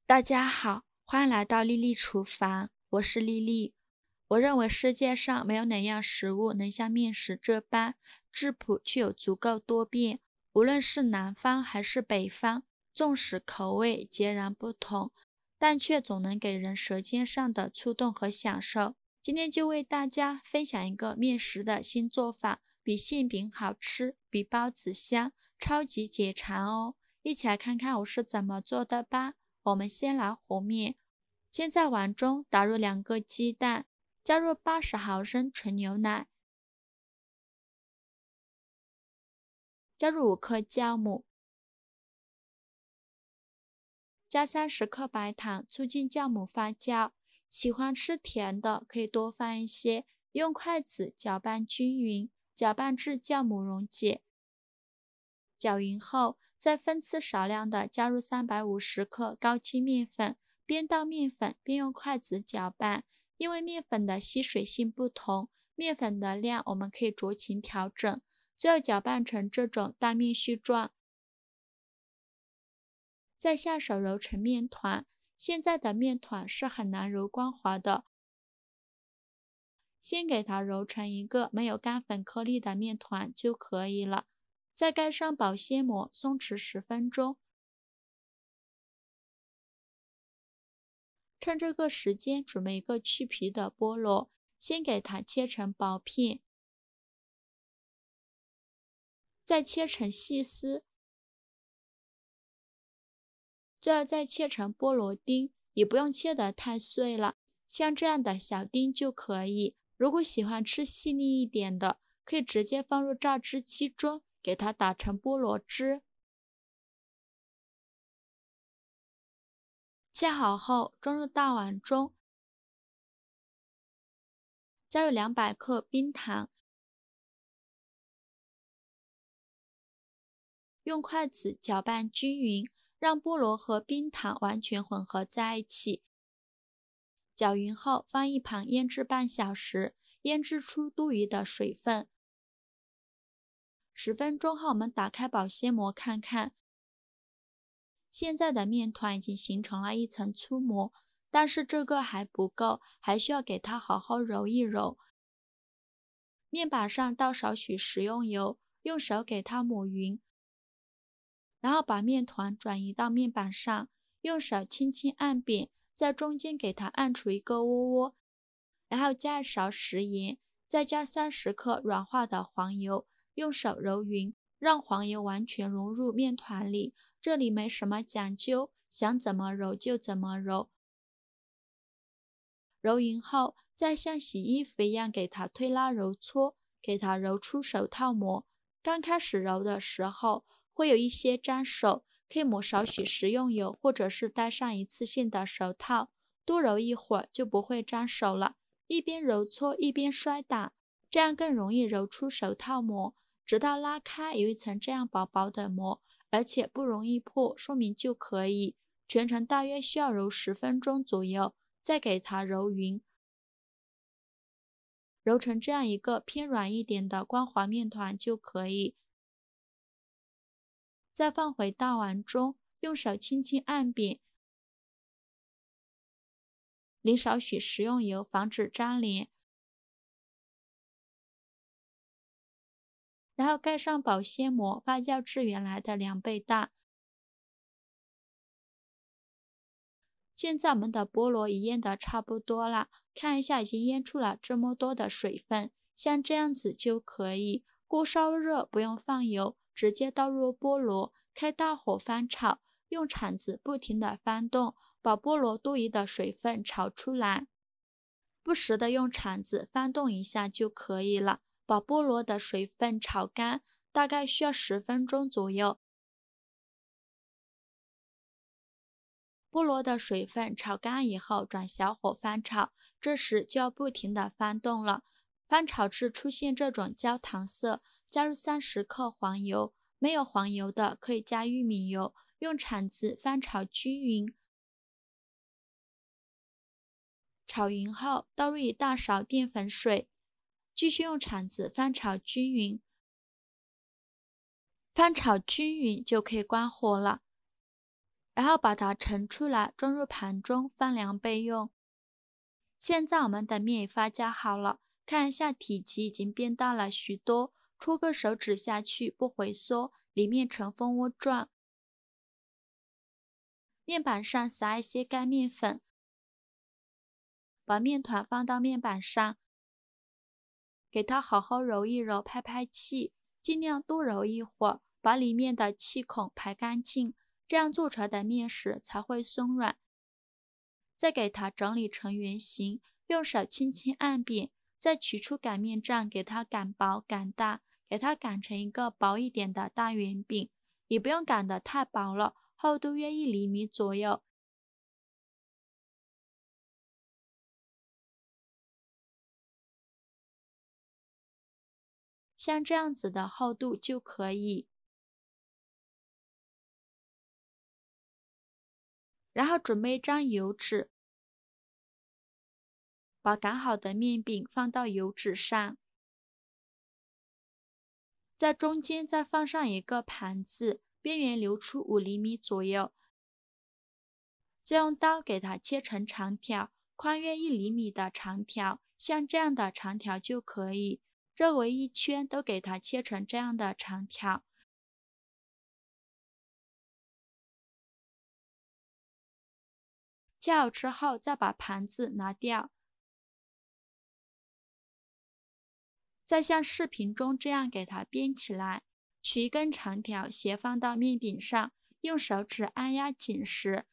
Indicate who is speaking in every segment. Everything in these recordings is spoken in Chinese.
Speaker 1: 大家好，欢迎来到丽丽厨房，我是丽丽。我认为世界上没有哪样食物能像面食这般质朴却有足够多变，无论是南方还是北方，纵使口味截然不同，但却总能给人舌尖上的触动和享受。今天就为大家分享一个面食的新做法，比馅饼好吃，比包子香，超级解馋哦！一起来看看我是怎么做的吧。我们先来和面，先在碗中打入2个鸡蛋，加入80毫升纯牛奶，加入5克酵母，加30克白糖，促进酵母发酵。喜欢吃甜的可以多放一些，用筷子搅拌均匀，搅拌至酵母溶解。搅匀后，再分次少量的加入350克高筋面粉，边倒面粉边用筷子搅拌。因为面粉的吸水性不同，面粉的量我们可以酌情调整。最后搅拌成这种大面絮状，再下手揉成面团。现在的面团是很难揉光滑的，先给它揉成一个没有干粉颗粒的面团就可以了。再盖上保鲜膜，松弛10分钟。趁这个时间，准备一个去皮的菠萝，先给它切成薄片，再切成细丝，最后再切成菠萝丁，也不用切得太碎了，像这样的小丁就可以。如果喜欢吃细腻一点的，可以直接放入榨汁机中，给它打成菠萝汁。切好后装入大碗中，加入200克冰糖，用筷子搅拌均匀，让菠萝和冰糖完全混合在一起。搅匀后放一旁腌制半小时，腌制出多余的水分。10分钟后，我们打开保鲜膜看看，现在的面团已经形成了一层粗膜，但是这个还不够，还需要给它好好揉一揉。面板上倒少许食用油，用手给它抹匀，然后把面团转移到面板上，用手轻轻按扁，在中间给它按出一个窝窝，然后加一勺食盐，再加30克软化的黄油，用手揉匀，让黄油完全融入面团里。这里没什么讲究，想怎么揉就怎么揉。揉匀后，再像洗衣服一样给它推拉揉搓，给它揉出手套膜。刚开始揉的时候会有一些粘手，可以抹少许食用油，或者是戴上一次性的手套，多揉一会儿就不会粘手了。一边揉搓一边摔打，这样更容易揉出手套膜，直到拉开有一层这样薄薄的膜，而且不容易破，说明就可以。全程大约需要揉10分钟左右，再给它揉匀，揉成这样一个偏软一点的光滑面团就可以。再放回大碗中，用手轻轻按扁，淋少许食用油，防止粘连。然后盖上保鲜膜，发酵至原来的2倍大。现在我们的菠萝已腌得差不多了，看一下已经腌出了这么多的水分，像这样子就可以。锅烧热，不用放油，直接倒入菠萝，开大火翻炒，用铲子不停地翻动，把菠萝多余的水分炒出来。不时的用铲子翻动一下就可以了，把菠萝的水分炒干，大概需要10分钟左右。菠萝的水分炒干以后，转小火翻炒，这时就要不停地翻动了，翻炒至出现这种焦糖色，加入30克黄油，没有黄油的可以加玉米油，用铲子翻炒均匀。炒匀后，倒入1大勺淀粉水，继续用铲子翻炒均匀。翻炒均匀就可以关火了。然后把它盛出来，装入盘中放凉备用。现在我们的面也发酵好了，看一下体积已经变大了许多，戳个手指下去不回缩，里面呈蜂窝状。面板上撒一些干面粉，把面团放到面板上，给它好好揉一揉，拍拍气，尽量多揉一会儿，把里面的气孔排干净，这样做出来的面食才会松软。再给它整理成圆形，用手轻轻按扁，再取出擀面杖给它擀薄擀大，给它擀成一个薄一点的大圆饼，也不用擀得太薄了，厚度约1厘米左右。像这样子的厚度就可以。然后准备一张油纸，把擀好的面饼放到油纸上，在中间再放上一个盘子，边缘留出5厘米左右。再用刀给它切成长条，宽约1厘米的长条，像这样的长条就可以。周围一圈都给它切成这样的长条。切好之后，再把盘子拿掉，再像视频中这样给它编起来，取一根长条斜放到面饼上，用手指按压紧实，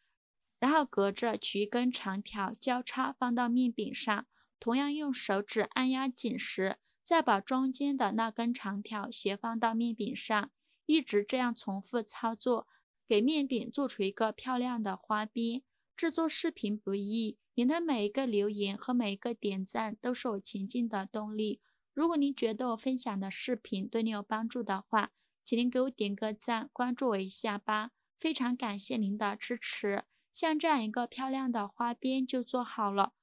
Speaker 1: 然后隔着取一根长条交叉放到面饼上，同样用手指按压紧实，再把中间的那根长条斜放到面饼上，一直这样重复操作，给面饼做出一个漂亮的花边。制作视频不易，您的每一个留言和每一个点赞都是我前进的动力。如果您觉得我分享的视频对你有帮助的话，请您给我点个赞，关注我一下吧，非常感谢您的支持。像这样一个漂亮的花边就做好了，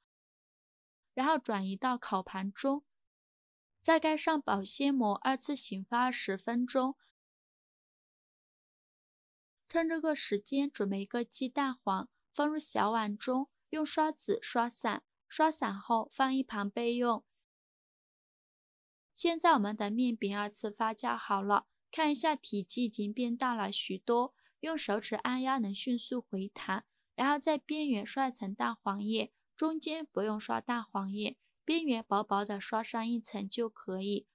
Speaker 1: 然后转移到烤盘中，再盖上保鲜膜，2次醒发10分钟。趁这个时间准备一个鸡蛋黄，放入小碗中，用刷子刷散，刷散后放一旁备用。现在我们的面饼2次发酵好了，看一下体积已经变大了许多，用手指按压能迅速回弹，然后在边缘刷一层蛋黄液，中间不用刷蛋黄液，边缘薄薄的刷上一层就可以。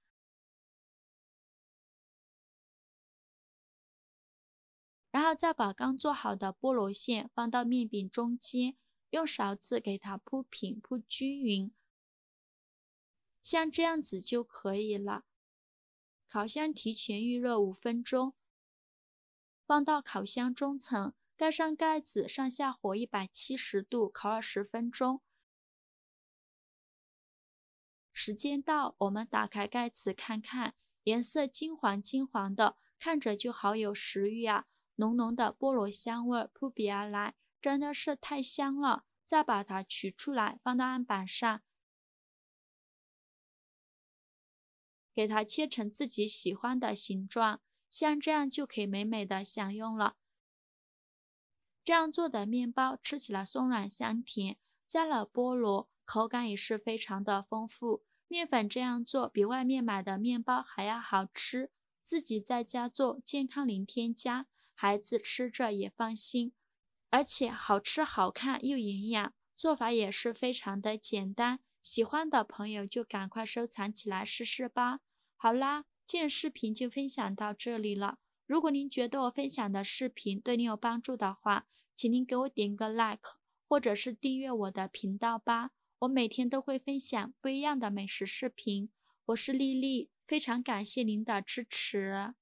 Speaker 1: 然后再把刚做好的菠萝馅放到面饼中间，用勺子给它铺平铺均匀，像这样子就可以了。烤箱提前预热5分钟，放到烤箱中层，盖上盖子，上下火170度烤20分钟。时间到，我们打开盖子看看，颜色金黄金黄的，看着就好有食欲啊！浓浓的菠萝香味扑鼻而来，真的是太香了。再把它取出来，放到案板上，给它切成自己喜欢的形状，像这样就可以美美的享用了。这样做的面包吃起来松软香甜，加了菠萝，口感也是非常的丰富。面粉这样做比外面买的面包还要好吃，自己在家做健康零添加，孩子吃着也放心，而且好吃好看又营养，做法也是非常的简单，喜欢的朋友就赶快收藏起来试试吧。好啦，今天视频就分享到这里了。如果您觉得我分享的视频对您有帮助的话，请您给我点个 like， 或者是订阅我的频道吧。我每天都会分享不一样的美食视频。我是丽丽，非常感谢您的支持。